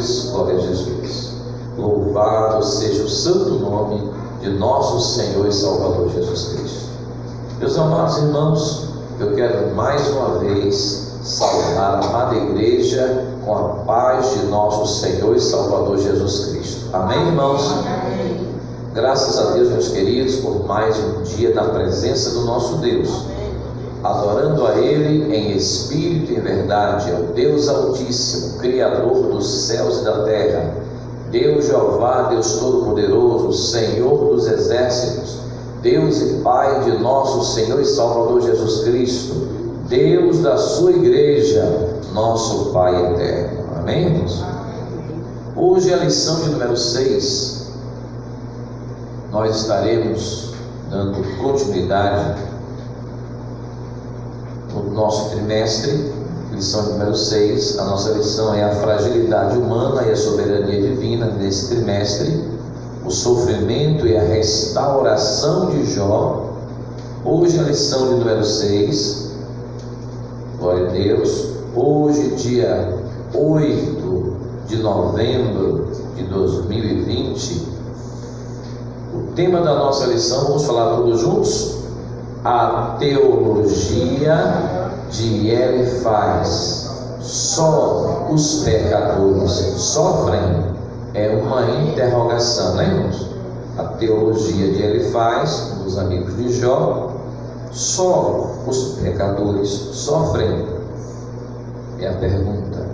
Jesus, glória a Jesus. Louvado seja o santo nome de nosso Senhor e Salvador Jesus Cristo. Meus amados irmãos, eu quero mais uma vez saudar a amada igreja com a paz de nosso Senhor e Salvador Jesus Cristo. Amém, irmãos? Amém. Graças a Deus, meus queridos, por mais um dia da presença do nosso Deus, adorando a Ele em espírito e em verdade, ao Deus Altíssimo, Criador dos céus e da terra, Deus Jeová, Deus Todo-Poderoso, Senhor dos exércitos, Deus e Pai de nosso Senhor e Salvador Jesus Cristo, Deus da sua igreja, nosso Pai eterno. Amém, irmãos? Hoje é a lição de número 6. Nós estaremos dando continuidade no nosso trimestre, lição número 6. A nossa lição é a fragilidade humana e a soberania divina nesse trimestre, o sofrimento e a restauração de Jó. Hoje a lição de número 6, glória a Deus. Hoje, dia 8 de novembro de 2020, o tema da nossa lição, vamos falar todos juntos? A teologia de Elifaz. Só os pecadores sofrem? É uma interrogação, né, irmãos? A teologia de Elifaz, dos amigos de Jó. Só os pecadores sofrem? É a pergunta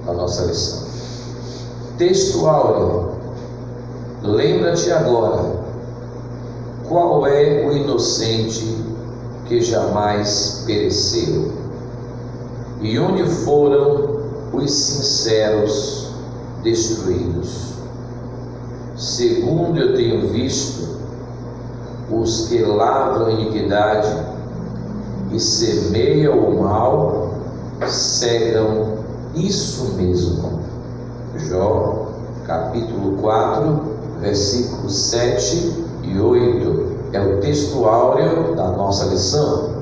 da nossa lição. Texto áureo. Lembra-te agora, qual é o inocente que jamais pereceu? E onde foram os sinceros destruídos? Segundo eu tenho visto, os que lavram a iniquidade e semeiam o mal, cegam isso mesmo. Jó, capítulo 4, versículos 7 e 8, é o texto áureo da nossa lição.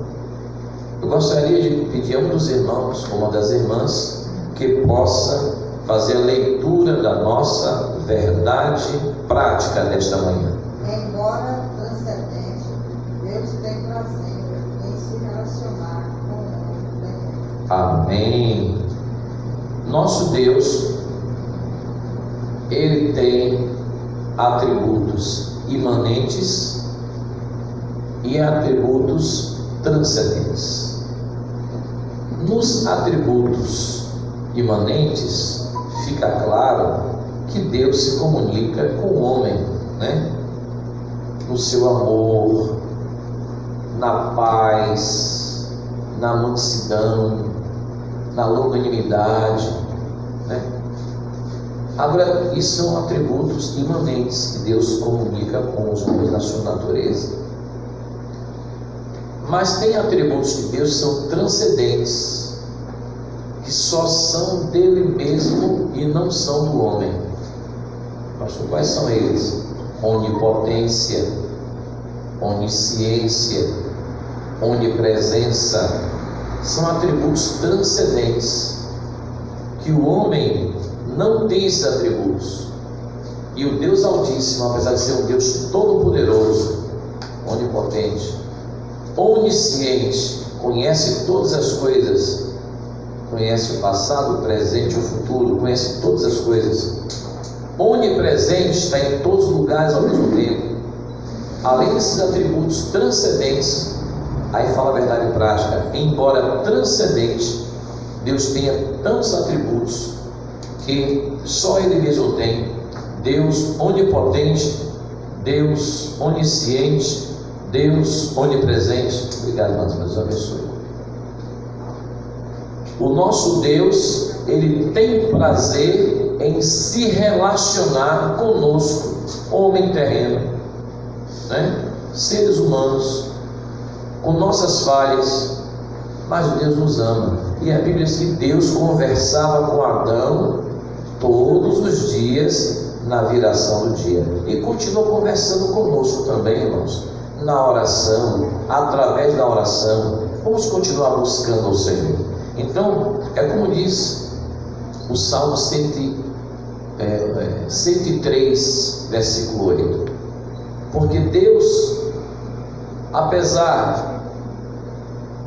Eu gostaria de pedir a um dos irmãos, uma das irmãs, que possa fazer a leitura da nossa verdade prática desta manhã. Embora transcendente, Deus tem prazer em se relacionar com o homem. Amém. Nosso Deus, Ele tem atributos imanentes e atributos transcendentes. Nos atributos imanentes fica claro que Deus se comunica com o homem, né? No seu amor, na paz, na mansidão, na longanimidade, né? Agora, isso são atributos imanentes que Deus comunica com os homens na sua natureza. Mas tem atributos de Deus que são transcendentes, que só são dele mesmo e não são do homem. Pastor, quais são eles? Onipotência, onisciência, onipresença. São atributos transcendentes, que o homem não tem esses atributos. E o Deus Altíssimo, apesar de ser um Deus todo-poderoso, onipotente, onisciente, conhece todas as coisas, conhece o passado, o presente e o futuro, conhece todas as coisas. Onipresente, está em todos os lugares ao mesmo tempo. Além desses atributos transcendentes, aí fala a verdade prática, embora transcendente, Deus tenha tantos atributos que só Ele mesmo tem. Deus onipotente, Deus onisciente, Deus onipresente. Obrigado, irmãos, Deus abençoe. O nosso Deus, Ele tem prazer em se relacionar conosco, homem terreno, né? Seres humanos, com nossas falhas, mas Deus nos ama. E a Bíblia diz que Deus conversava com Adão todos os dias na viração do dia, e continua conversando conosco também, irmãos, na oração, através da oração. Vamos continuar buscando o Senhor. Então, é como diz o Salmo 103, versículo 8. Porque Deus, apesar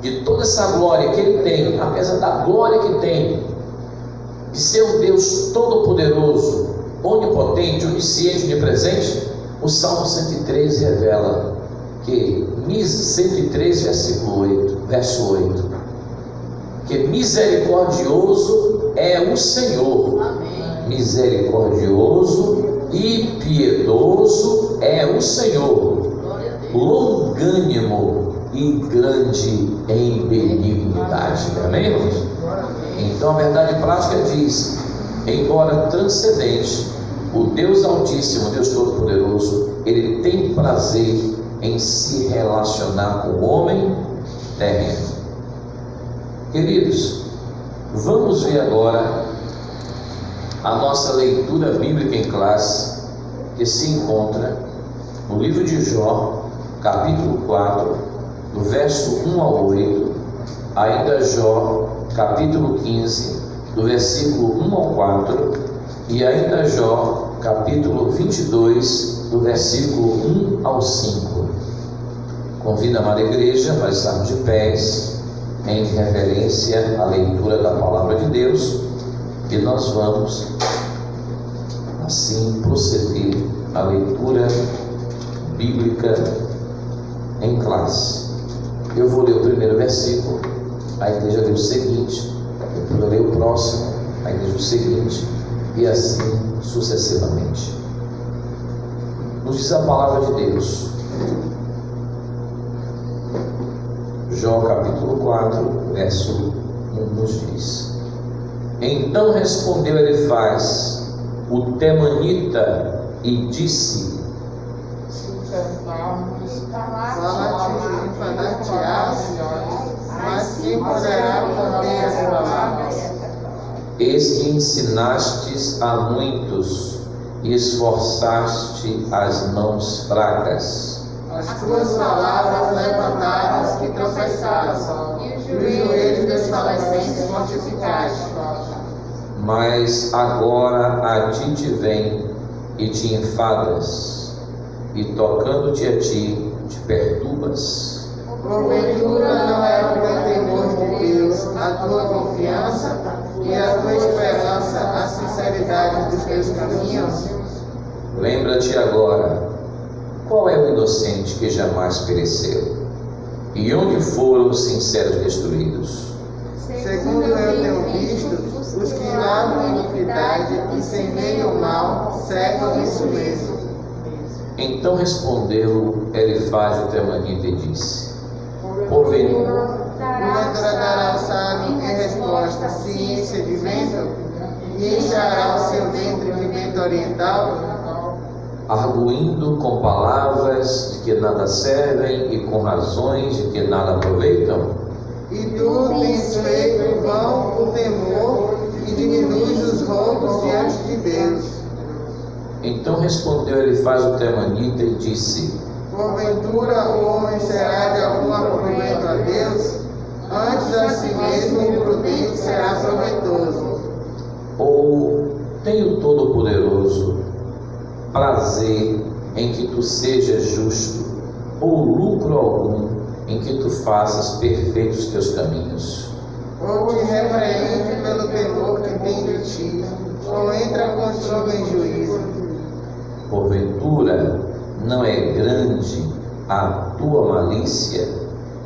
de toda essa glória que Ele tem, apesar da glória que tem, de ser um Deus todo-poderoso, onipotente, onisciente, onipresente, o Salmo 103 revela que 103, verso 8, que misericordioso é o Senhor. Amém. Misericordioso e piedoso é o Senhor, longânimo e grande em benignidade. Amém, irmãos? Então a verdade prática diz: embora transcendente, o Deus Altíssimo, Deus Todo-Poderoso, Ele tem prazer em se relacionar com o homem terreno. Queridos, vamos ver agora a nossa leitura bíblica em classe, que se encontra no livro de Jó, capítulo 4, do verso 1 ao 8, ainda Jó, capítulo 15, do versículo 1 ao 4, e ainda Jó, capítulo 22, do versículo 1 ao 5. Convido a amada igreja para estarmos de pés, em reverência à leitura da palavra de Deus, e nós vamos assim proceder à leitura bíblica em classe. Eu vou ler o primeiro versículo, a igreja lê o seguinte, depois eu leio o próximo, a igreja o seguinte, e assim sucessivamente. Nos diz a palavra de Deus, Jó capítulo 4, verso 1 nos diz: Então respondeu Elifaz, o temanita, e disse: mas quem poderá conter as palavras? Eis que ensinastes a muitos e esforçaste as mãos fracas. As tuas palavras levantadas que tropeçaram, e os joelhos desfalecentes mortificaste. Mas agora a ti te vem e te enfadas, e tocando-te a ti, te perturbas. Porventura não é o teu temor de Deus, a tua confiança e a tua esperança, a sinceridade dos teus caminhos? Lembra-te agora, qual é o inocente que jamais pereceu? E onde foram os sinceros destruídos? Segundo eu tenho visto, os que lavram iniquidade e semeiam o mal, cegam isso mesmo. Então respondeu Elifaz o temanita e disse: Porventura dará ao sábio em resposta ciência de vento, e encherá o seu ventre de vento oriental, arguindo com palavras de que nada servem e com razões de que nada aproveitam? E tu tens feito em vão o temor e diminuis os roubos diante de Deus. Então respondeu Elifaz o temanita e disse: Porventura o homem será de algum aproveito a Deus? Antes a si mesmo o prudente será proveitoso. Ou tem o Todo-Poderoso prazer em que tu sejas justo, ou lucro algum em que tu faças perfeitos teus caminhos? Ou te repreende pelo temor que tem de ti, ou entra contigo em juízo. Porventura não é grande a tua malícia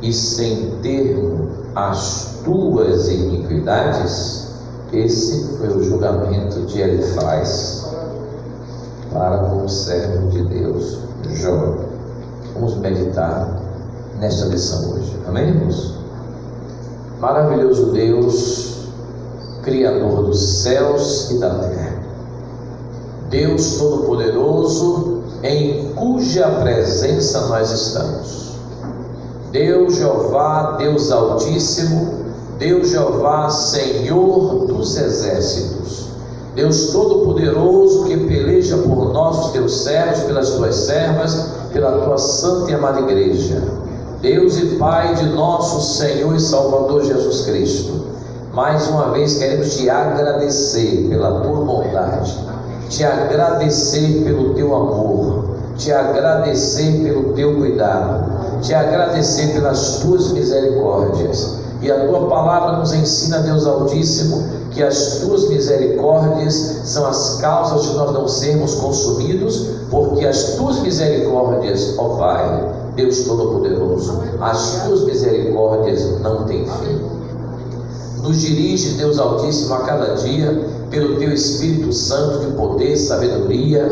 e sem termo as tuas iniquidades? Esse foi o julgamento de Elifaz para com o servo de Deus, Jó. Vamos meditar nesta lição hoje. Amém, irmãos? Maravilhoso Deus, Criador dos céus e da terra, Deus Todo-Poderoso, em cuja presença nós estamos. Deus Jeová, Deus Altíssimo, Deus Jeová, Senhor dos exércitos, Deus Todo-Poderoso, que peleja por nós, os teus servos, pelas tuas servas, pela tua santa e amada igreja. Deus e Pai de nosso Senhor e Salvador Jesus Cristo, mais uma vez queremos te agradecer pela tua bondade, te agradecer pelo teu amor, te agradecer pelo teu cuidado, te agradecer pelas tuas misericórdias. E a tua palavra nos ensina, Deus Altíssimo, que as tuas misericórdias são as causas de nós não sermos consumidos, porque as tuas misericórdias, ó Pai, Deus Todo-Poderoso, as tuas misericórdias não têm fim. Nos dirige, Deus Altíssimo, a cada dia, pelo teu Espírito Santo de poder, sabedoria,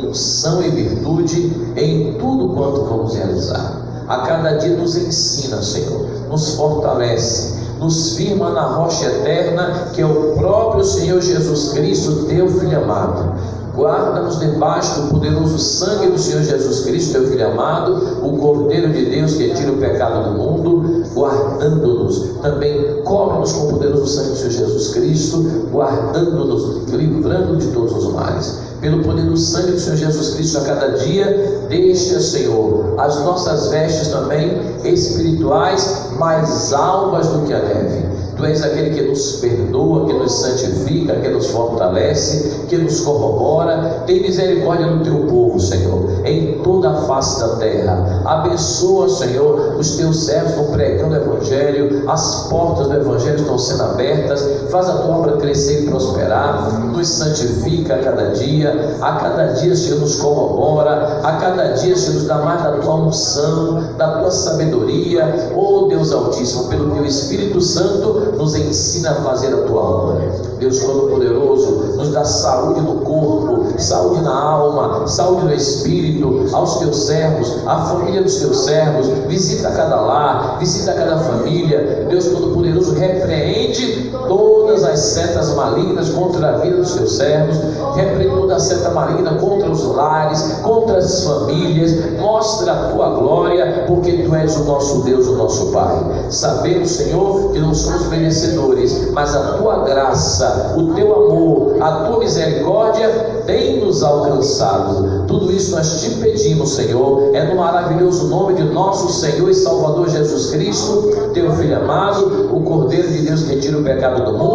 unção e virtude em tudo quanto vamos realizar. A cada dia nos ensina, Senhor, nos fortalece, nos firma na rocha eterna, que é o próprio Senhor Jesus Cristo, teu Filho amado. Guarda-nos debaixo do poderoso sangue do Senhor Jesus Cristo, teu Filho amado, o Cordeiro de Deus que tira o pecado do mundo, guardando-nos. Também cobre-nos com o poderoso sangue do Senhor Jesus Cristo, guardando-nos, livrando-nos de todos os males. Pelo poder do sangue do Senhor Jesus Cristo, a cada dia, deixa, Senhor, as nossas vestes também espirituais mais alvas do que a neve. Tu és aquele que nos perdoa, que nos santifica, que nos fortalece, que nos corrobora. Tem misericórdia do teu povo, Senhor, em toda a face da terra. Abençoa, Senhor, os teus servos vão pregando o Evangelho, as portas do Evangelho estão sendo abertas. Faz a tua obra crescer e prosperar. Nos santifica a cada dia, Senhor, nos corrobora, a cada dia, Senhor, nos dá mais da tua unção, da tua sabedoria. Oh Deus Altíssimo, pelo teu Espírito Santo, nos ensina a fazer a tua obra. Deus Todo-Poderoso, nos dá saúde no corpo, saúde na alma, saúde no espírito, aos teus servos, à família dos teus servos. Visita cada lar, visita cada família. Deus Todo-Poderoso, repreende todas as setas malignas contra a vida dos teus servos, repreende toda a seta maligna contra os lares, contra as famílias. Mostra a tua glória, porque tu és o nosso Deus, o nosso Pai. Sabemos, Senhor, que não somos merecedores, mas a tua graça, o teu amor, a tua misericórdia tem nos alcançado. Tudo isso nós te pedimos, Senhor, é no maravilhoso nome de nosso Senhor e Salvador Jesus Cristo, teu Filho amado, o Cordeiro de Deus que tira o pecado do mundo.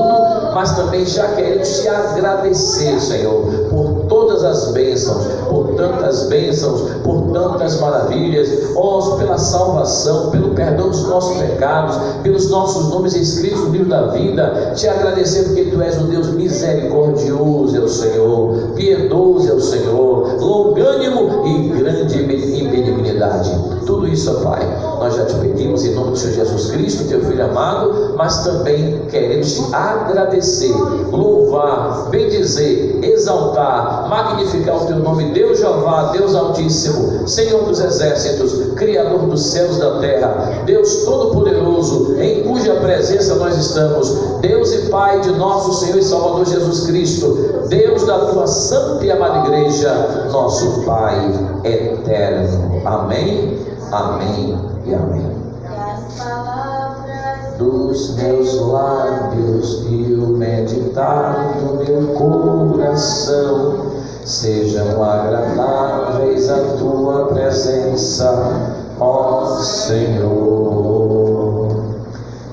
Mas também já queremos te agradecer, Senhor, por todas as bênçãos, por tantas maravilhas, pela salvação, pelo perdão dos nossos pecados, pelos nossos nomes escritos no livro da vida. Te agradecer porque tu és um Deus misericordioso, é o Senhor, piedoso é o Senhor, longânimo e grande em benignidade. Tudo isso, ó Pai, nós já te pedimos em nome do Senhor Jesus Cristo, teu Filho amado, mas também queremos te agradecer, louvar, bendizer, exaltar, magnificar o teu nome, Deus Jeová, Deus Altíssimo, Senhor dos exércitos, Criador dos céus e da terra, Deus Todo-Poderoso, em cuja presença nós estamos, Deus e Pai de nosso Senhor e Salvador Jesus Cristo, Deus da tua santa e amada igreja, nosso Pai eterno. Amém, amém e amém. As palavras Dos meus lábios e o meditar do meu coração sejam agradáveis à tua presença, ó Senhor.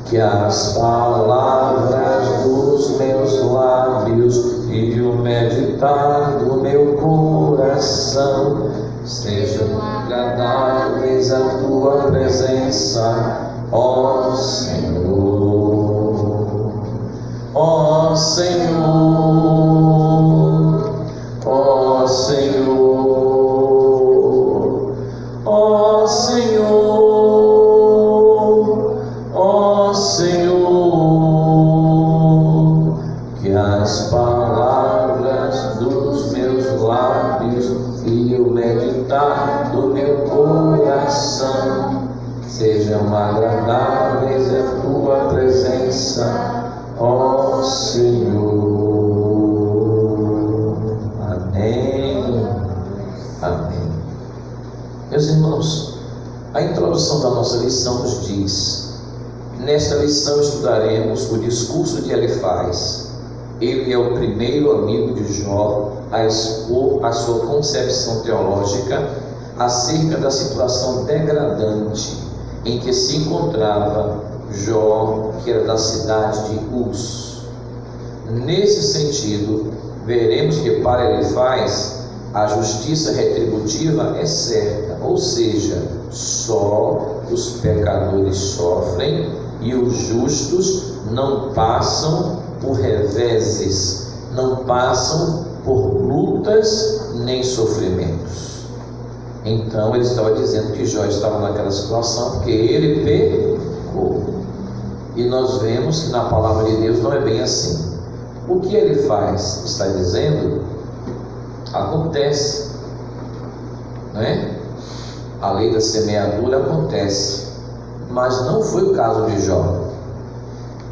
Que as palavras dos meus lábios e o meditar do meu coração sejam agradáveis à tua presença, ó Senhor. Ó Senhor, ó Senhor, ó Senhor, ó Senhor. Que as palavras dos meus lábios e o meditar do meu coração sejam agradáveis à tua presença, ó Senhor. Amém, amém. Meus irmãos, a introdução da nossa lição nos diz: nesta lição estudaremos o discurso de Elifaz. Ele é o primeiro amigo de Jó a expor a sua concepção teológica acerca da situação degradante em que se encontrava Jó, que era da cidade de Uz. Nesse sentido, veremos que para Elifaz a justiça retributiva é certa, ou seja, só os pecadores sofrem e os justos não passam por reveses, não passam por lutas nem sofrimentos. Então ele estava dizendo que Jó estava naquela situação porque ele pecou. E nós vemos que na palavra de Deus não é bem assim. O que ele faz, está dizendo, acontece, não é? A lei da semeadura acontece, mas não foi o caso de Jó.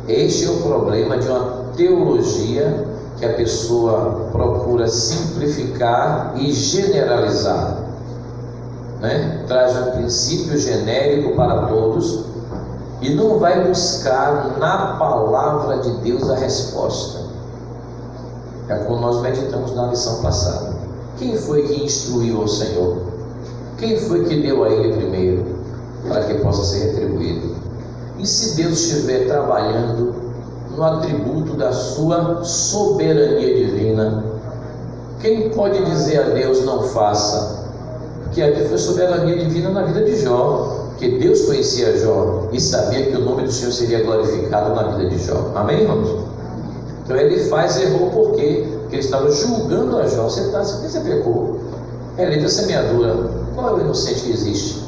Este é o problema de uma teologia que a pessoa procura simplificar e generalizar, né? Traz um princípio genérico para todos e não vai buscar na palavra de Deus a resposta. É como nós meditamos na lição passada. Quem foi que instruiu ao Senhor? Quem foi que deu a Ele primeiro, para que possa ser retribuído? E se Deus estiver trabalhando no atributo da sua soberania divina, quem pode dizer a Deus não faça? Porque aqui foi soberania divina na vida de Jó, que Deus conhecia Jó e sabia que o nome do Senhor seria glorificado na vida de Jó. Amém, irmãos? Então Elifaz errou por quê? Porque ele estava julgando a Jó. Você pecou. É lei da semeadura. Qual é o inocente que existe?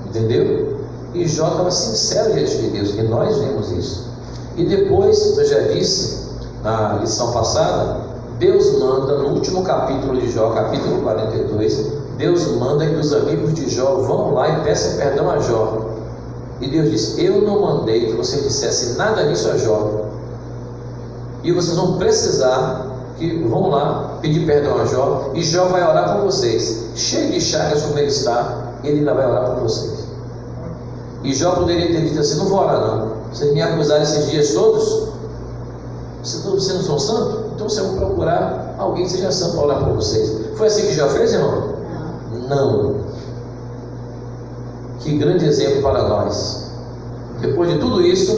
Entendeu? E Jó estava sincero diante de Deus, e nós vemos isso. E depois, eu já disse na lição passada, Deus manda no último capítulo de Jó, capítulo 42, Deus manda que os amigos de Jó vão lá e peçam perdão a Jó. E Deus diz: eu não mandei que vocês dissessem nada disso a Jó. E vocês vão precisar que vão lá pedir perdão a Jó, e Jó vai orar por vocês. Cheio de chagas como ele está, ele ainda vai orar por vocês. E Jó poderia ter dito assim: não vou orar não, vocês me acusaram esses dias todos, vocês não são santos? Então vocês vão procurar alguém que seja santo para orar por vocês. Foi assim que Jó fez, irmão? Não. Que grande exemplo para nós. Depois de tudo isso,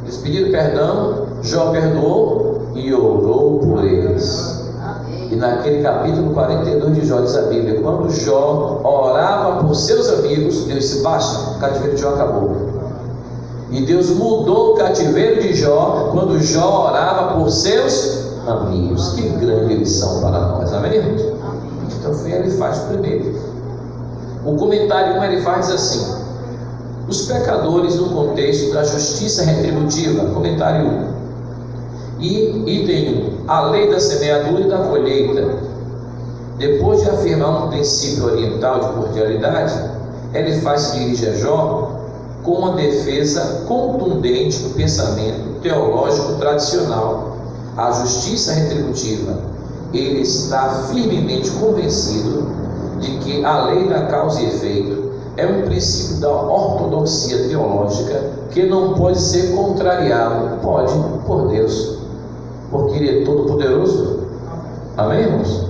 eles pediram perdão, Jó perdoou e orou por eles. E naquele capítulo 42 de Jó diz a Bíblia, quando Jó orava por seus amigos, Deus disse: basta, o cativeiro de Jó acabou. E Deus mudou o cativeiro de Jó quando Jó orava por seus amigos. Que grande lição para nós, amém, irmãos? Então foi Elifaz primeiro. O comentário como ele faz assim: os pecadores no contexto da justiça retributiva, comentário 1. E item 1, a lei da semeadura e da colheita. Depois de afirmar um princípio oriental de cordialidade, Elifaz se dirige a Jó com uma defesa contundente do pensamento teológico tradicional, a justiça retributiva. Ele está firmemente convencido de que a lei da causa e efeito é um princípio da ortodoxia teológica que não pode ser contrariado, pode, por Deus, porque Ele é todo poderoso. Amém, irmãos?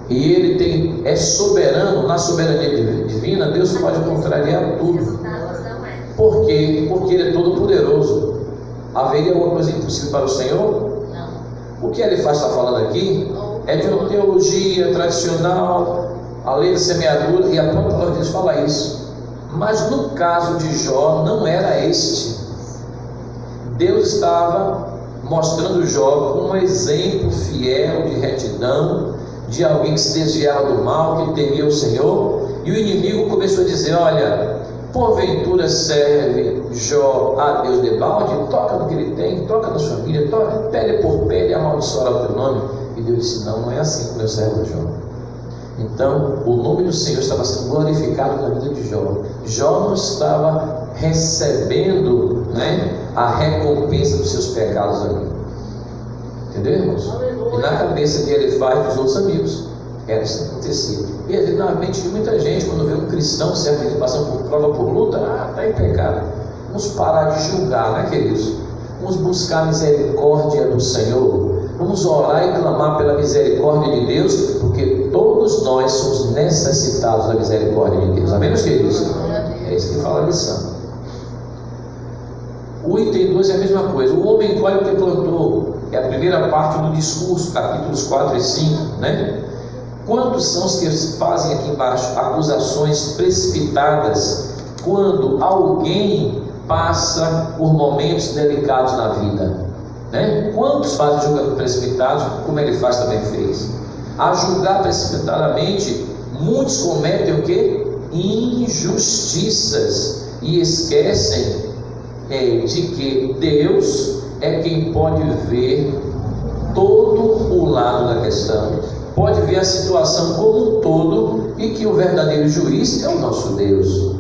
E Ele é soberano. Na soberania divina, Deus pode contrariar tudo. Por quê? Porque Ele é todo poderoso. Haveria alguma coisa impossível para o Senhor? Não. O que Elifaz está falando aqui é de uma teologia tradicional, a lei da semeadura, e a própria palavra de Deus fala isso. Mas no caso de Jó, não era este. Deus estava mostrando Jó como um exemplo fiel de retidão, de alguém que se desviava do mal, que temia o Senhor. E o inimigo começou a dizer: olha, porventura serve Jó a Deus de balde? Toca no que ele tem, toca na sua família, toca pele por pele, amaldiçoará o teu nome. E Deus disse: não, não é assim com meu servo Jó. Então o nome do Senhor estava sendo glorificado na vida de Jó. Jó não estava recebendo, né, a recompensa dos seus pecados ali. Entendeu, irmãos? E na cabeça de Elifaz e dos outros amigos era isso que acontecia. E às vezes na mente de muita gente, quando vê um cristão certamente passando por prova, por luta, está em pecado. Vamos parar de julgar, né, queridos? Vamos buscar a misericórdia do Senhor. Vamos orar e clamar pela misericórdia de Deus, porque todos nós somos necessitados da misericórdia de Deus. Amém, meus queridos? É isso que fala a lição. O item 2 é a mesma coisa. O homem colhe o que plantou. é a primeira parte do discurso, capítulos 4 e 5, né? Quantos são os que fazem aqui embaixo acusações precipitadas quando alguém passa por momentos delicados na vida, né? Quantos fazem julgamento precipitado, como ele faz também fez? A julgar precipitadamente, muitos cometem o quê? Injustiças e esquecem de que Deus é quem pode ver todo o lado da questão, pode ver a situação como um todo, e que o verdadeiro juiz é o nosso Deus. O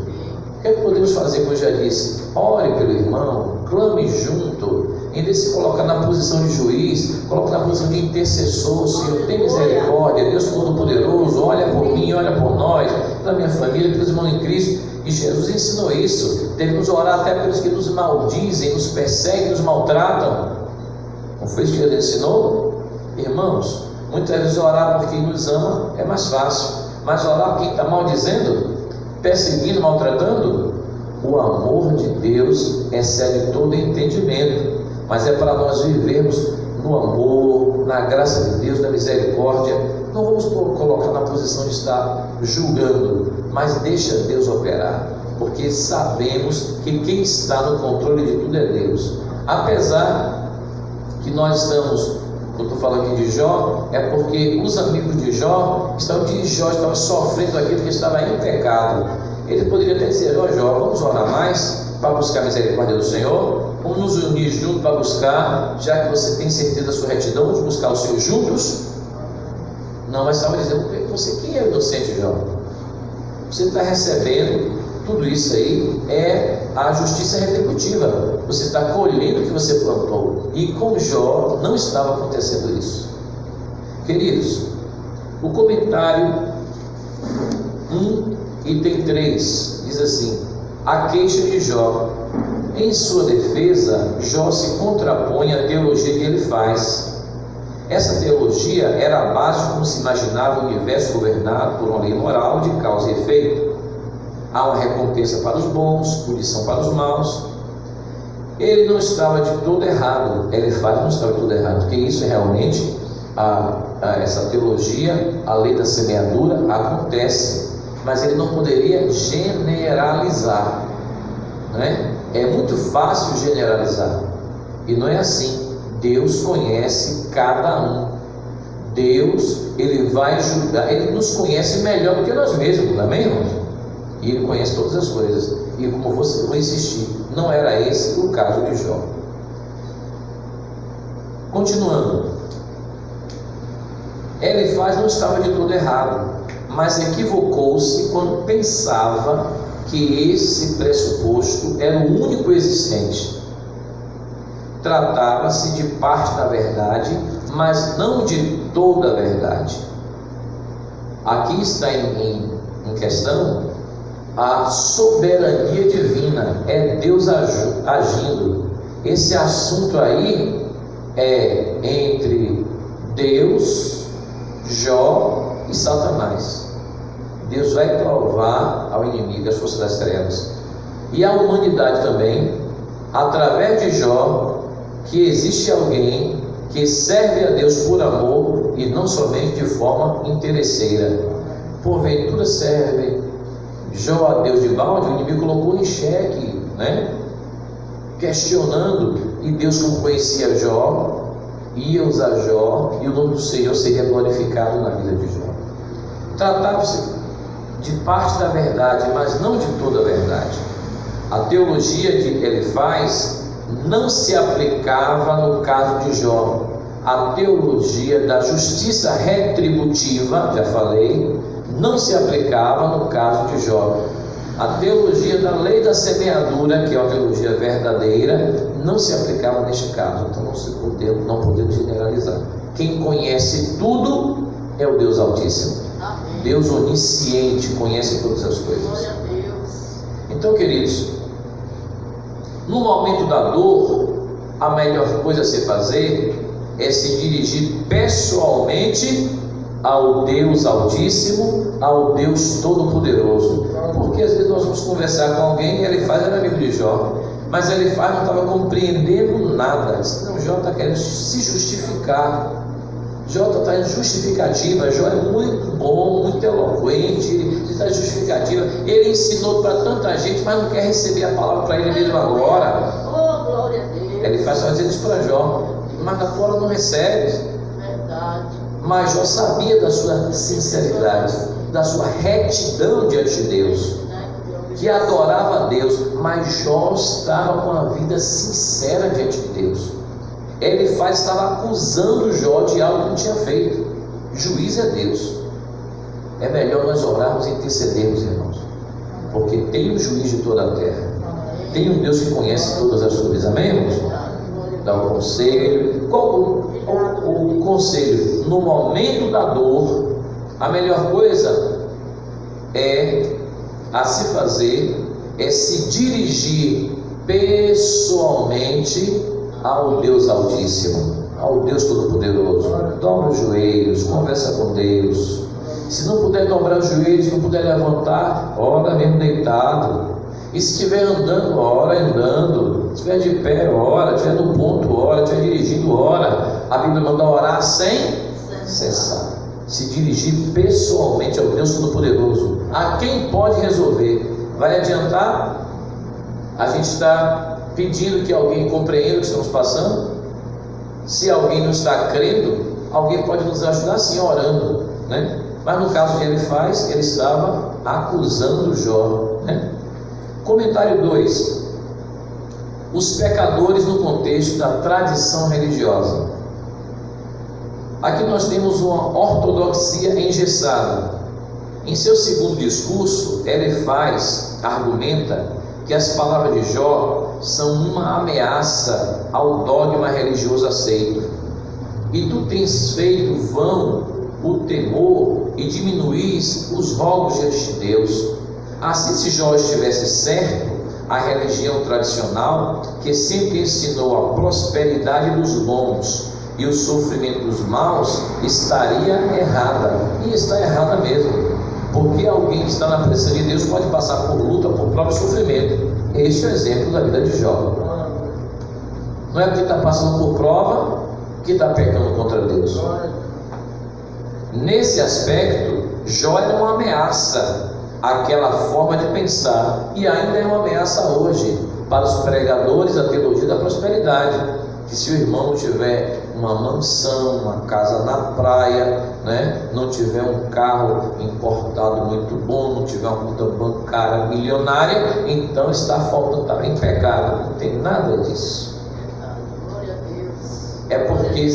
que é que podemos fazer, como eu já disse? Ore pelo irmão, clame junto, em vez de se colocar na posição de juiz, coloque na posição de intercessor. Senhor, tem misericórdia, Deus Todo-Poderoso, olha por mim, olha por nós, pela minha família, pelos irmãos em Cristo. E Jesus ensinou isso. Devemos orar até pelos que nos maldizem, nos perseguem, nos maltratam. Não foi isso que Jesus ensinou? Irmãos, muitas vezes orar por quem nos ama é mais fácil, mas orar por quem está maldizendo, perseguindo, maltratando, o amor de Deus excede todo entendimento. Mas é para nós vivermos no amor, na graça de Deus, na misericórdia. Não vamos colocar na posição de estar julgando, mas deixa Deus operar, porque sabemos que quem está no controle de tudo é Deus. Apesar que nós estamos, eu estou falando aqui de Jó, é porque os amigos de Jó estavam sofrendo aquilo que estava em pecado. Ele poderia até dizer: ó Jó, vamos orar mais para buscar a misericórdia do Senhor, vamos nos unir juntos para buscar, já que você tem certeza da sua retidão, vamos buscar o Senhor juntos. Não, mas estava dizendo: quem é o inocente, Jó? Você está recebendo tudo isso aí, é a justiça retributiva. Você está colhendo o que você plantou, e com Jó não estava acontecendo isso. Queridos, o comentário 1, item 3, diz assim: a queixa de Jó. Em sua defesa, Jó se contrapõe à teologia que ele faz. Essa teologia era a base de como se imaginava o universo governado por uma lei moral de causa e efeito. Há uma recompensa para os bons, punição para os maus. Ele não estava de todo errado, Elifaz não estava de todo errado, porque isso é realmente essa teologia, a lei da semeadura, acontece, mas ele não poderia generalizar, né? É muito fácil generalizar, e não é assim. Deus conhece cada um. Deus, Ele vai julgar, Ele nos conhece melhor do que nós mesmos, amém, irmãos? E Ele conhece todas as coisas. E como vou insistir, não era esse o caso de Jó. Continuando, Elifaz não estava de todo errado, mas equivocou-se quando pensava que esse pressuposto era o único existente. Tratava-se de parte da verdade, mas não de toda a verdade. Aqui está em questão a soberania divina, é Deus agindo. Esse assunto aí é entre Deus, Jó e Satanás. Deus vai provar ao inimigo, as forças das trevas, e a humanidade também, através de Jó, que existe alguém que serve a Deus por amor e não somente de forma interesseira. Porventura serve Jó a Deus de balde? O inimigo colocou em xeque, né? Questionando, e Deus, como conhecia Jó, ia usar Jó, e o nome do Senhor seria glorificado na vida de Jó. Tratava-se de parte da verdade, mas não de toda a verdade. A teologia de Elifaz não se aplicava no caso de Jó. A teologia da justiça retributiva, já falei, não se aplicava no caso de Jó. A teologia da lei da semeadura, que é uma teologia verdadeira, não se aplicava neste caso. Então não podemos generalizar. Quem conhece tudo é o Deus Altíssimo. Amém. Deus onisciente, conhece todas as coisas. Glória a Deus. Então, queridos, no momento da dor, a melhor coisa a se fazer é se dirigir pessoalmente ao Deus Altíssimo, ao Deus Todo-Poderoso. Porque às vezes nós vamos conversar com alguém e ele faz amigo de Jó. Mas Elifaz não estava compreendendo nada. Disse, não, Jó está querendo se justificar. Jó está trazendo justificativa. Jó é muito bom, muito eloquente, ele está justificativa. Ele ensinou para tanta gente, mas não quer receber a palavra para ele mesmo agora. Oh, glória a Deus. Elifaz está dizendo isso para Jó, mas na tua não recebe. Verdade. Mas Jó sabia da sua sinceridade, da sua retidão diante de Deus, que adorava a Deus, mas Jó estava com a vida sincera diante de Deus. Elifaz estava acusando Jó de algo que não tinha feito. Juiz é Deus. É melhor nós orarmos e intercedermos, irmãos, porque tem um juiz de toda a terra, tem um Deus que conhece todas as coisas. Amém, irmãos? Dá um conselho. Qual o conselho? No momento da dor, a melhor coisa a se fazer é se dirigir pessoalmente ao Deus Altíssimo, ao Deus Todo-Poderoso. Dobra os joelhos, conversa com Deus. Se não puder dobrar os joelhos, se não puder levantar, ora mesmo deitado. E se estiver andando, ora andando. Se estiver de pé, ora. Se estiver no ponto, ora. Se estiver dirigindo, ora. A Bíblia manda orar sem cessar. Se dirigir pessoalmente ao Deus Todo-Poderoso. A quem pode resolver. Vai adiantar? A gente está pedindo que alguém compreenda o que estamos passando. Se alguém não está crendo, alguém pode nos ajudar sim, orando, né? Mas no caso de Elifaz, ele estava acusando Jó, né? Comentário 2: os pecadores no contexto da tradição religiosa. Aqui nós temos uma ortodoxia engessada. Em seu segundo discurso, Elifaz argumenta que as palavras de Jó são uma ameaça ao dogma religioso aceito. E tu tens feito vão o temor e diminuís os rogos diante de Deus. Assim, se Jó estivesse certo, a religião tradicional, que sempre ensinou a prosperidade dos bons e o sofrimento dos maus, estaria errada. E está errada mesmo. Porque alguém que está na presença de Deus pode passar por luta, por próprio sofrimento. Este é o exemplo da vida de Jó. Não é porque está passando por prova que está pecando contra Deus. Nesse aspecto, Jó era uma ameaça àquela forma de pensar, e ainda é uma ameaça hoje para os pregadores da teologia da prosperidade. Que se o irmão não tiver uma mansão, uma casa na praia, né? Não tiver um carro importado muito bom, não tiver uma conta bancária milionária, então está faltando, está em pecado. Não tem nada disso. É porque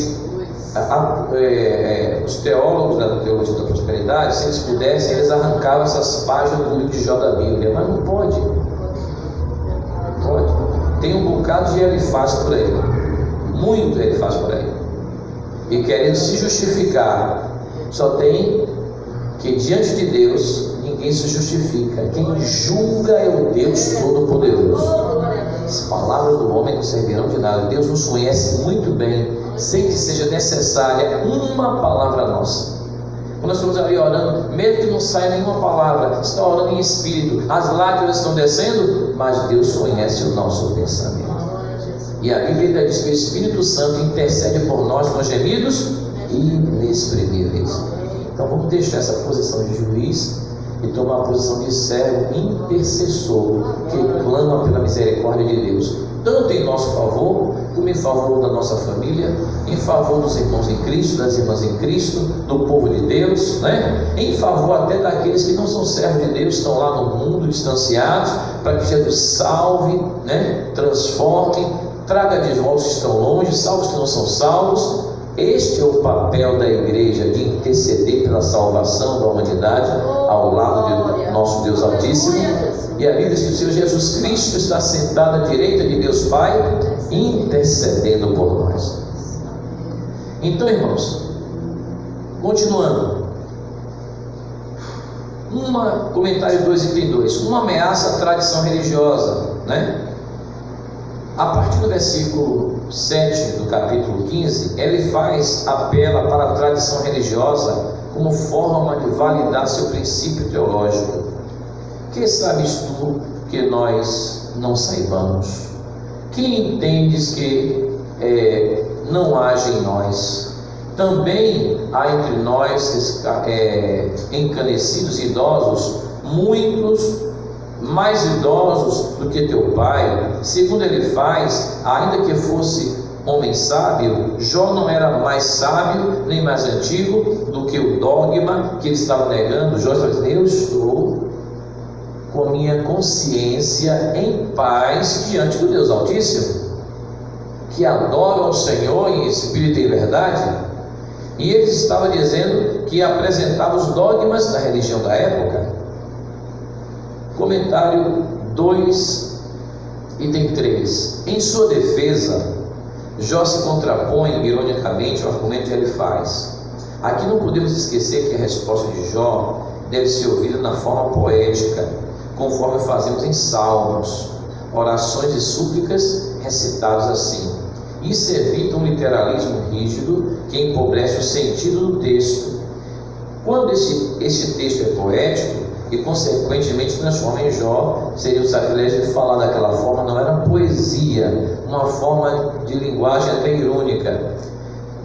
os teólogos da teologia da prosperidade, se eles pudessem, eles arrancavam essas páginas do livro de Jó da Bíblia, mas não pode. Não pode. Tem um bocado de Elifaz por aí. Muito ele faz por aí, e querendo se justificar. Só tem que diante de Deus ninguém se justifica. Quem julga é o Deus Todo-Poderoso. As palavras do homem não servirão de nada. Deus nos conhece muito bem, sem que seja necessária uma palavra nossa. Quando nós estamos ali orando, mesmo que não saia nenhuma palavra, está orando em espírito, as lágrimas estão descendo, mas Deus conhece o nosso pensamento. E a Bíblia diz que o Espírito Santo intercede por nós com gemidos inexprimíveis. Então vamos deixar essa posição de juiz e tomar a posição de servo intercessor, que clama pela misericórdia de Deus, tanto em nosso favor, como em favor da nossa família, em favor dos irmãos em Cristo, das irmãs em Cristo, do povo de Deus, né? Em favor até daqueles que não são servos de Deus, estão lá no mundo, distanciados, para que Jesus salve, né? Transforme, traga de volta os que estão longe, salve os que não são salvos. Este é o papel da igreja, de interceder pela salvação da humanidade ao lado de nosso Deus Altíssimo. E a Bíblia diz que o Senhor Jesus Cristo está sentado à direita de Deus Pai, intercedendo por nós. Então, irmãos, continuando, comentário 2 e 32, uma ameaça à tradição religiosa, né? A partir do versículo 7 do capítulo 15, Elifaz apela para a tradição religiosa como forma de validar seu princípio teológico. Que sabes tu que nós não saibamos? que entendes que não age em nós? Também há entre nós encanecidos e idosos, muitos mais idosos do que teu pai. Segundo ele faz, ainda que fosse homem sábio, Jó não era mais sábio nem mais antigo do que o dogma que ele estava negando. Jó estava dizendo: eu estou com minha consciência em paz diante do Deus Altíssimo, que adora ao Senhor em espírito e em verdade. E ele estava dizendo que apresentava os dogmas da religião da época. Comentário 2, item 3. Em sua defesa, Jó se contrapõe ironicamente ao argumento que ele faz. Aqui não podemos esquecer que a resposta de Jó deve ser ouvida na forma poética, conforme fazemos em salmos, orações e súplicas recitados assim. Isso evita um literalismo rígido que empobrece o sentido do texto. Quando esse texto é poético e consequentemente transforma em Jó, seria o sacrilégio de falar daquela forma. Não era poesia, uma forma de linguagem até irônica.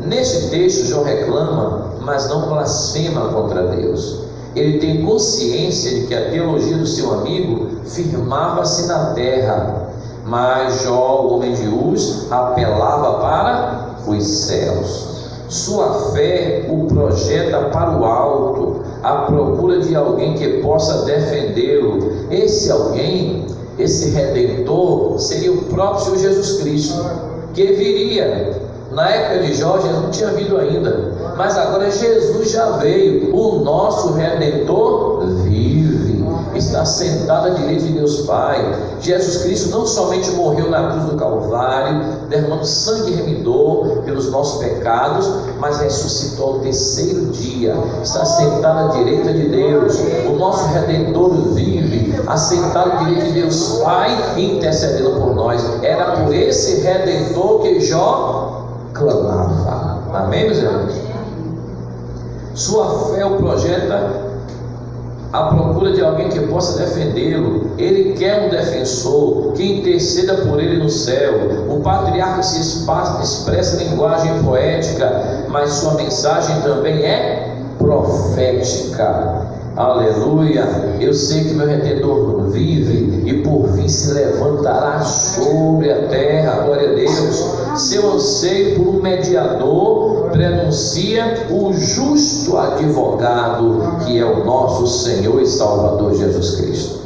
Neste texto, Jó reclama, mas não blasfema contra Deus. Ele tem consciência de que a teologia do seu amigo firmava-se na terra, mas Jó, o homem de Uz, apelava para os céus. Sua fé o projeta para o alto, à procura de alguém que possa defendê-lo. Esse alguém, esse Redentor, seria o próprio Senhor Jesus Cristo, que viria. Na época de Jó, Jesus não tinha vindo ainda, mas agora Jesus já veio. O nosso Redentor vive, está sentado à direita de Deus Pai. Jesus Cristo não somente morreu na cruz do Calvário, derramando sangue remidor pelos nossos pecados, mas ressuscitou ao terceiro dia, está sentado à direita de Deus. O nosso Redentor vive, assentado à direita de Deus Pai, intercedendo por nós. Era por esse Redentor que Jó clamava. Amém, meus irmãos? Sua fé o projeta à procura de alguém que possa defendê-lo. Ele quer um defensor que interceda por ele no céu. O patriarca se expressa em linguagem poética, mas sua mensagem também é profética. Aleluia! Eu sei que meu Redentor vive e por fim se levantará sobre a terra. Glória a Deus! Seu anseio por um mediador prenuncia o justo advogado, que é o nosso Senhor e Salvador Jesus Cristo.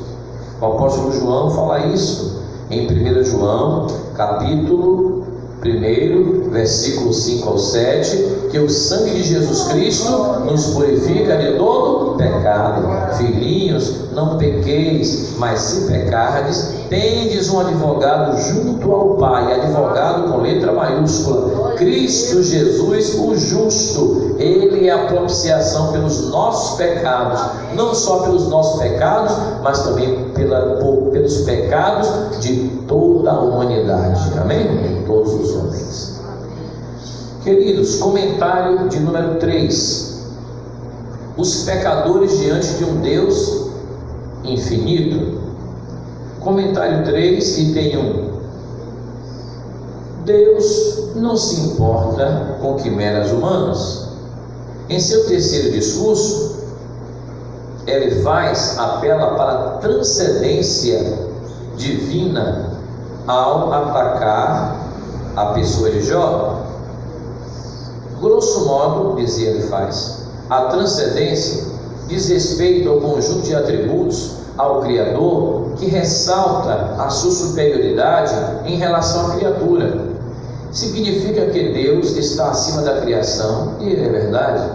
O apóstolo João fala isso em 1 João, capítulo 1, versículo 5 ao 7, que o sangue de Jesus Cristo nos purifica de todo pecado. Filhinhos, não pequeis, mas se pecardes, tendes um advogado junto ao Pai, advogado com letra maiúscula, Cristo Jesus o justo. Ele é a propiciação pelos nossos pecados, não só pelos nossos pecados, mas também pelos pecados de toda a humanidade. Amém? De todos os homens. Queridos, comentário de número 3. Os pecadores diante de um Deus infinito. Comentário 3, item 1. Deus não se importa com quimeras humanas. Em seu terceiro discurso, ele apela para a transcendência divina ao atacar a pessoa de Jó. Grosso modo, dizia ele, a transcendência diz respeito ao conjunto de atributos ao Criador que ressalta a sua superioridade em relação à criatura. Significa que Deus está acima da criação, e é verdade.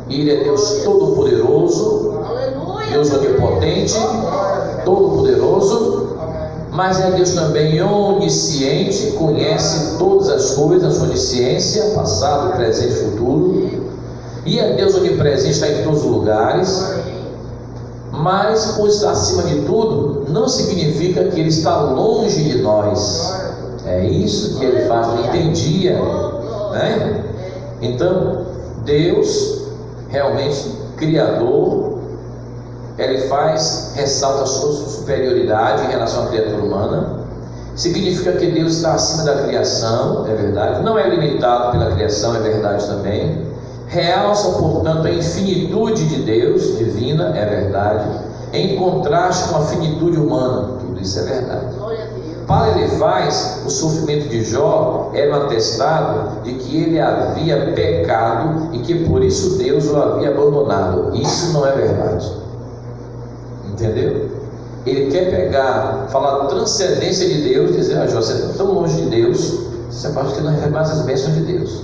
Ele é Deus Todo-Poderoso, Deus Onipotente, Todo-Poderoso, mas é Deus também onisciente, conhece todas as coisas, onisciência, passado, presente e futuro. E é Deus onipresente, está em todos os lugares. Mas por estar acima de tudo, não significa que Ele está longe de nós. É isso que ele faz, não entendia, né? Então, Deus, realmente Criador, ele ressalta a sua superioridade em relação à criatura humana. Significa que Deus está acima da criação, é verdade. Não é limitado pela criação, é verdade também. Realça, portanto, a infinitude de Deus, divina, é verdade, em contraste com a finitude humana. Tudo isso é verdade. Para Elifaz, o sofrimento de Jó era um atestado de que ele havia pecado e que por isso Deus o havia abandonado. Isso não é verdade. Entendeu? Ele quer pegar, falar transcendência de Deus, dizer: Jó, você está tão longe de Deus, você acha que não recebe mais as bênçãos de Deus.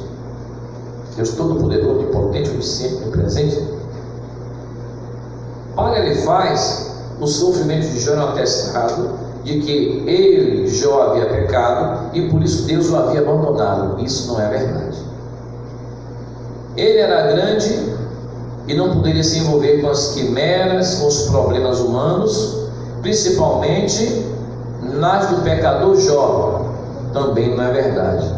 Deus todo-poderoso, onipotente, onisciente, onipresente. Para Elifaz, o sofrimento de Jó era um atestado de que ele, Jó, havia pecado e por isso Deus o havia abandonado. Isso não é verdade. Ele era grande e não poderia se envolver com as quimeras, com os problemas humanos, principalmente nas do pecador Jó. Também não é verdade.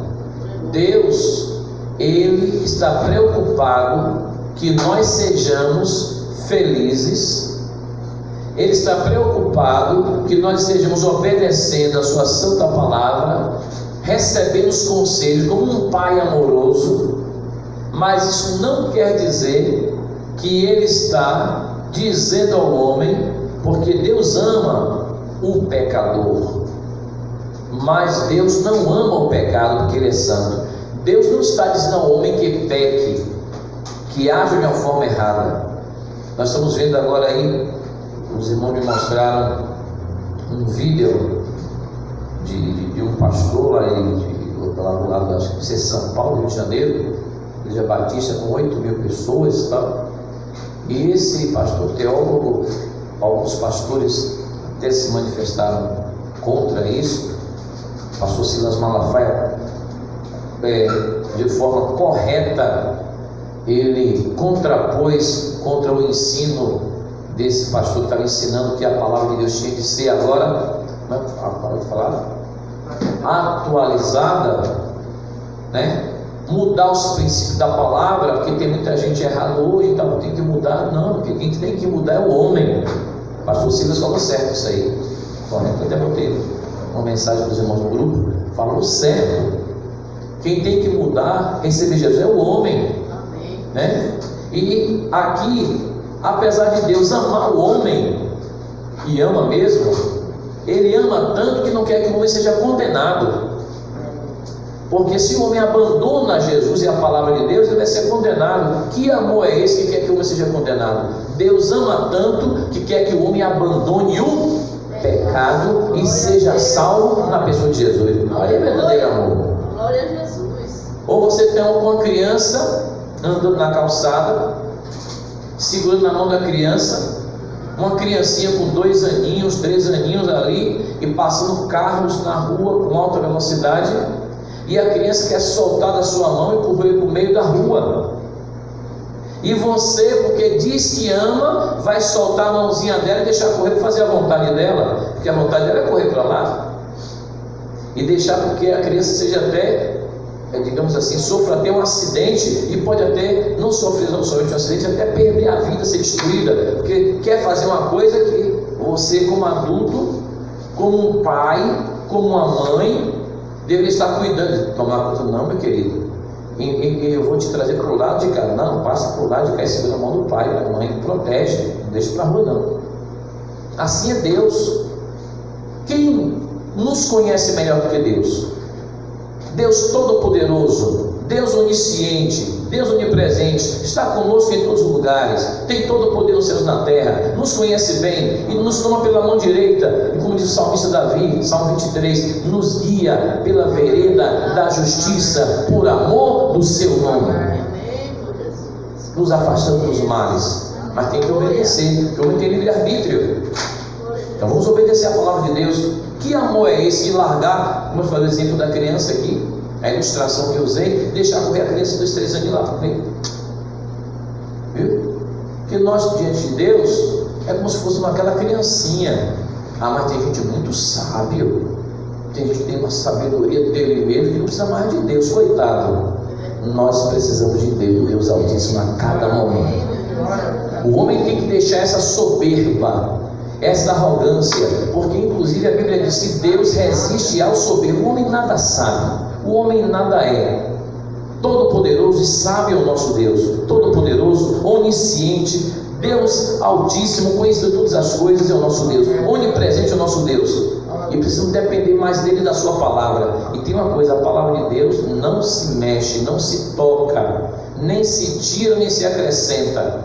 Deus, Ele está preocupado que nós sejamos felizes. Ele está preocupado que nós estejamos obedecendo a sua santa palavra, recebendo os conselhos como um pai amoroso. Mas isso não quer dizer que Ele está dizendo ao homem, porque Deus ama o pecador, mas Deus não ama o pecado porque Ele é santo. Deus não está dizendo ao homem que peque, que age de uma forma errada. Nós estamos vendo agora aí, os irmãos me mostraram um vídeo de um pastor lá do lado, acho que é São Paulo, Rio de Janeiro, Igreja Batista, com 8.000 pessoas e tal. E esse pastor teólogo, alguns pastores até se manifestaram contra isso. O pastor Silas Malafaia, de forma correta, ele contrapôs contra o ensino desse pastor que estava ensinando que a palavra de Deus tinha que ser agora, a palavra de falar, atualizada, né? Mudar os princípios da palavra, porque tem muita gente errada hoje, então tem que mudar. Não, porque quem tem que mudar é o homem. O pastor Silas falou certo isso aí, correto? Eu até botei uma mensagem para os irmãos do grupo, falou certo. Quem tem que mudar, receber Jesus é o homem. Amém. Né? E aqui, apesar de Deus amar o homem, e ama mesmo, Ele ama tanto que não quer que o homem seja condenado. Porque se o homem abandona Jesus e a palavra de Deus, ele vai ser condenado. Que amor é esse que quer que o homem seja condenado? Deus ama tanto que quer que o homem abandone o pecado e seja salvo na pessoa de Jesus. Aí é verdadeiro amor. Glória a Jesus. Ou você tem uma criança andando na calçada, segurando na mão da criança, uma criancinha com 2 aninhos, 3 aninhos ali, e passando carros na rua com alta velocidade, e a criança quer soltar da sua mão e correr para o meio da rua. E você, porque diz que ama, vai soltar a mãozinha dela e deixar correr para fazer a vontade dela, porque a vontade dela é correr para lá, e deixar porque a criança seja até, digamos assim, sofra até um acidente, e pode até não sofrer somente um acidente, até perder a vida, ser destruída, porque quer fazer uma coisa que você, como adulto, como um pai, como uma mãe, deveria estar cuidando. Tomar conta, não, meu querido, eu vou te trazer para o lado de cá. Não, passa para o lado de cá e segura a mão do pai, da mãe, protege, não deixa para a rua não. Assim é Deus. Quem nos conhece melhor do que Deus? Deus Todo-Poderoso, Deus Onisciente, Deus Onipresente, está conosco em todos os lugares, tem todo o poder nos céus e na terra, nos conhece bem e nos toma pela mão direita, e como diz o salmista Davi, Salmo 23, nos guia pela vereda da justiça, por amor do seu nome, nos afastando dos males. Mas tem que obedecer, porque o homem tem livre-arbítrio. Então vamos obedecer a palavra de Deus. Que amor é esse de largar, como eu falei o exemplo da criança aqui, a ilustração que eu usei, deixar correr a criança dos 3 anos lá, viu? Porque nós diante de Deus é como se fosse aquela criancinha. Ah, mas tem gente muito sábio, tem gente que tem uma sabedoria dele mesmo, que não precisa mais de Deus, coitado. Nós precisamos de Deus Altíssimo a cada momento. O homem tem que deixar essa soberba, essa arrogância, porque inclusive a Bíblia diz que Deus resiste ao soberbo. O homem nada sabe, o homem nada é. Todo-poderoso e sábio é o nosso Deus, todo-poderoso, onisciente, Deus altíssimo, conhecido de todas as coisas é o nosso Deus, onipresente é o nosso Deus, e precisamos depender mais dele e da sua palavra. E tem uma coisa, a palavra de Deus não se mexe, não se toca, nem se tira, nem se acrescenta.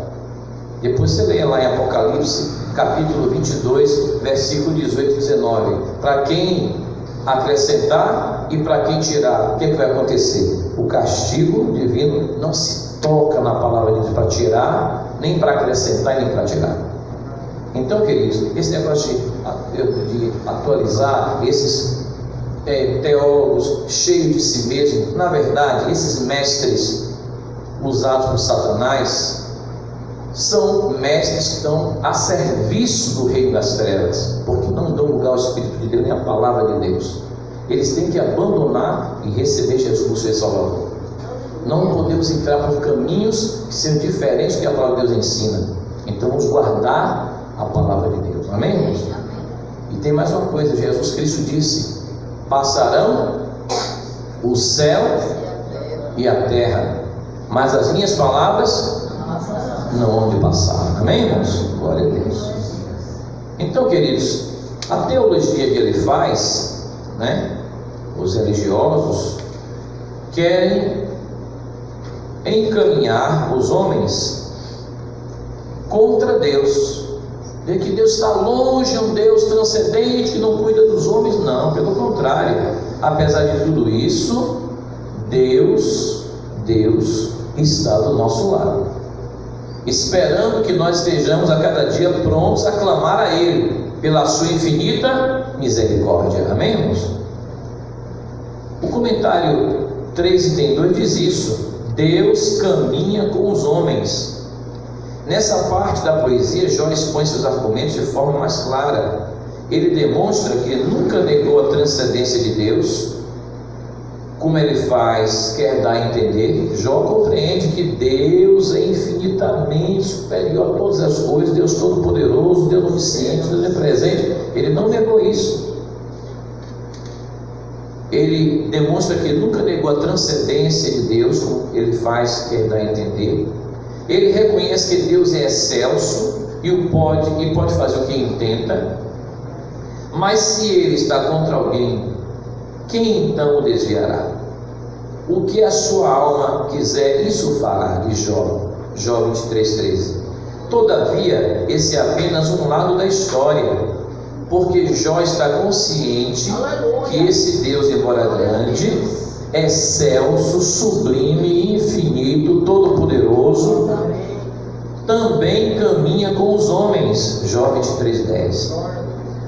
Depois você lê lá em Apocalipse, capítulo 22, versículo 18 e 19, para quem acrescentar e para quem tirar, o que vai acontecer? O castigo divino não se toca na palavra de Deus para tirar, nem para acrescentar e nem para tirar. Então, queridos, esse negócio de atualizar esses teólogos cheios de si mesmos, na verdade, esses mestres usados por Satanás são mestres que estão a serviço do reino das trevas, porque não dão lugar ao Espírito de Deus nem à palavra de Deus. Eles têm que abandonar e receber Jesus como seu Salvador. Não podemos entrar por caminhos que sejam diferentes do que a palavra de Deus ensina. Então vamos guardar a palavra de Deus. Amém, irmãos? E tem mais uma coisa, Jesus Cristo disse: passarão o céu e a terra, mas as minhas palavras não vão de passar. Amém, irmãos? Glória a Deus. Então, queridos, a teologia que ele faz, os religiosos querem encaminhar os homens contra Deus, de que Deus está longe, um Deus transcendente que não cuida dos homens. Não, pelo contrário, apesar de tudo isso, Deus está do nosso lado, esperando que nós estejamos a cada dia prontos a clamar a Ele pela sua infinita misericórdia. Amém, irmãos? O comentário 3:2 diz isso: Deus caminha com os homens. Nessa parte da poesia, Jó expõe seus argumentos de forma mais clara. Ele demonstra que nunca negou a transcendência de Deus, como ele quer dar a entender. Jó compreende que Deus é infinitamente superior a todas as coisas, Deus todo-poderoso, Deus onisciente, Deus onipresente. Ele não negou isso. Ele demonstra que nunca negou a transcendência de Deus, como ele quer dar a entender. Ele reconhece que Deus é excelso e pode fazer o que intenta. Mas se ele está contra alguém, quem então o desviará? O que a sua alma quiser, isso fará, diz Jó 23:13. Todavia, esse é apenas um lado da história, porque Jó está consciente que esse Deus, embora grande, excelso, sublime, infinito, todo-poderoso, também caminha com os homens. Jó 23:10.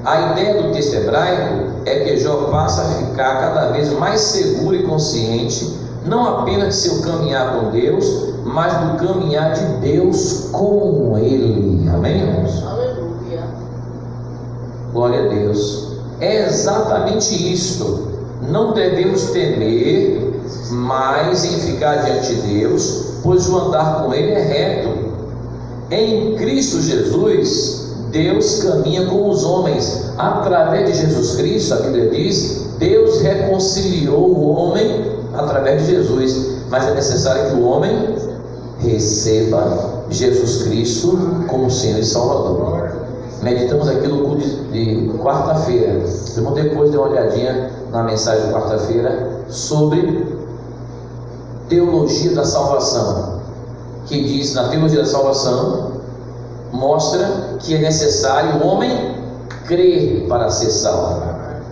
A ideia do texto hebraico é que Jó passa a ficar cada vez mais seguro e consciente, não apenas de seu caminhar com Deus, mas do caminhar de Deus com ele. Amém, irmãos? Aleluia. Glória a Deus. É exatamente isto. Não devemos temer mais em ficar diante de Deus, pois o andar com ele é reto. Em Cristo Jesus, Deus caminha com os homens. Através de Jesus Cristo, a Bíblia diz, Deus reconciliou o homem através de Jesus. Mas é necessário que o homem receba Jesus Cristo como Senhor e Salvador. Meditamos aqui no culto de quarta-feira. Vocês vão depois dar uma olhadinha na mensagem de quarta-feira sobre teologia da salvação, que diz, na teologia da salvação, mostra que é necessário o homem crer para ser salvo.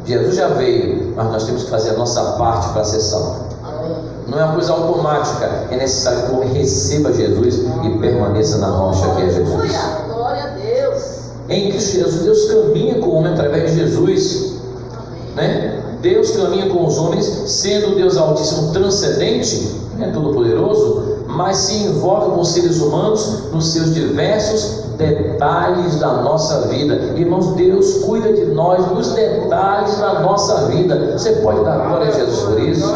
Jesus já veio, mas nós temos que fazer a nossa parte para ser salvo. Não é uma coisa automática, é necessário que o homem receba Jesus e permaneça na rocha que é Jesus. Glória a Deus. Em Cristo Jesus, Deus caminha com o homem através de Jesus, Deus caminha com os homens, sendo o Deus Altíssimo transcendente, todo-poderoso, mas se envolve com os seres humanos nos seus diversos detalhes da nossa vida. Irmãos, Deus cuida de nós nos detalhes da nossa vida. Você pode dar glória a Jesus por isso?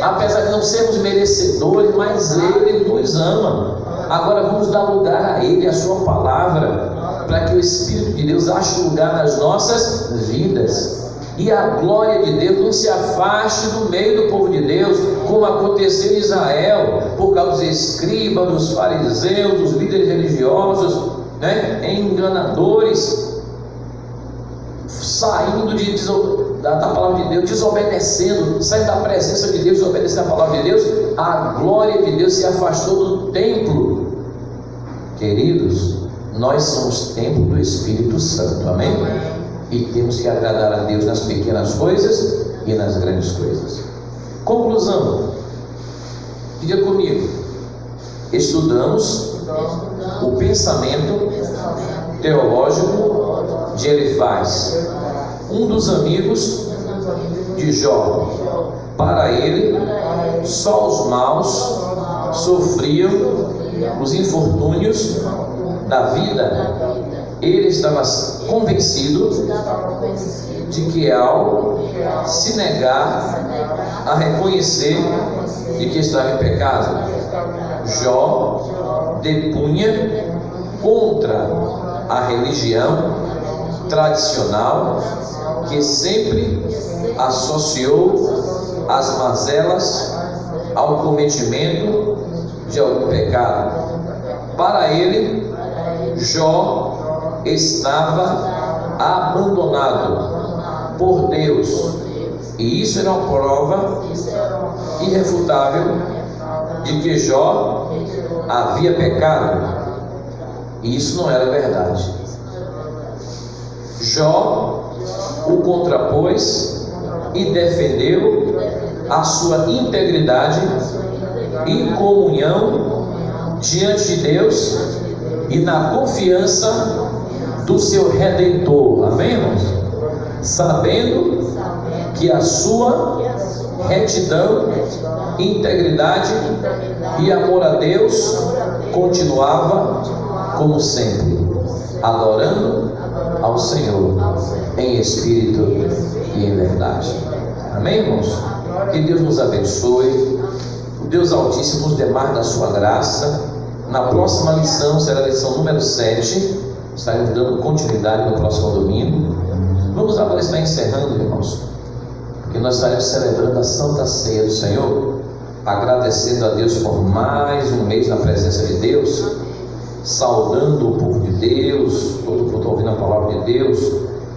Apesar de não sermos merecedores, mas Ele nos ama. Agora vamos dar lugar a Ele, a sua palavra. para que o Espírito de Deus ache lugar nas nossas vidas. E a glória de Deus não se afaste do meio do povo de Deus, como aconteceu em Israel, por causa dos escribas, dos fariseus, dos líderes religiosos, enganadores, saindo da palavra de Deus, desobedecendo, saindo da presença de Deus, desobedecendo a palavra de Deus. A glória de Deus se afastou do templo. Queridos, nós somos templo do Espírito Santo, amém? E temos que agradar a Deus nas pequenas coisas e nas grandes coisas. Conclusão, diga comigo: estudamos o pensamento teológico de Elifaz, um dos amigos de Jó. Para ele, só os maus sofriam os infortúnios da vida. Ele estava convencido de que, ao se negar a reconhecer de que estava em pecado, Jó depunha contra a religião tradicional que sempre associou as mazelas ao cometimento de algum pecado. Para ele, Jó estava abandonado por Deus, e isso era uma prova irrefutável de que Jó havia pecado, e isso não era verdade. Jó o contrapôs e defendeu a sua integridade e comunhão diante de Deus e na confiança do seu Redentor, amém, irmãos? Sabendo que a sua retidão, integridade e amor a Deus continuava como sempre, adorando ao Senhor em espírito e em verdade. Amém, irmãos? Que Deus nos abençoe, o Deus Altíssimo nos dê mais da sua graça. Na próxima lição, será a lição número 7, estaremos dando continuidade no próximo domingo. Vamos agora estar encerrando, irmãos, porque nós estaremos celebrando a Santa Ceia do Senhor, agradecendo a Deus por mais um mês na presença de Deus, saudando o povo de Deus, todo mundo está ouvindo a palavra de Deus,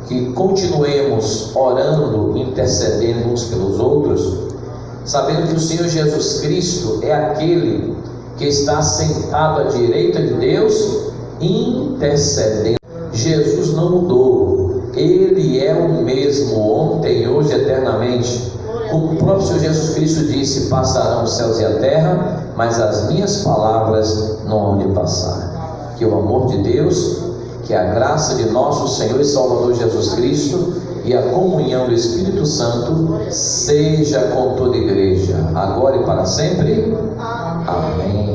que continuemos orando, intercedendo uns pelos outros, sabendo que o Senhor Jesus Cristo é aquele que está sentado à direita de Deus, intercedendo. Jesus não mudou, Ele é o mesmo ontem, hoje, eternamente. Como o próprio Senhor Jesus Cristo disse: passarão os céus e a terra, mas as minhas palavras não hão de passar. Que o amor de Deus, que a graça de nosso Senhor e Salvador Jesus Cristo e a comunhão do Espírito Santo seja com toda a igreja, agora e para sempre. Amém.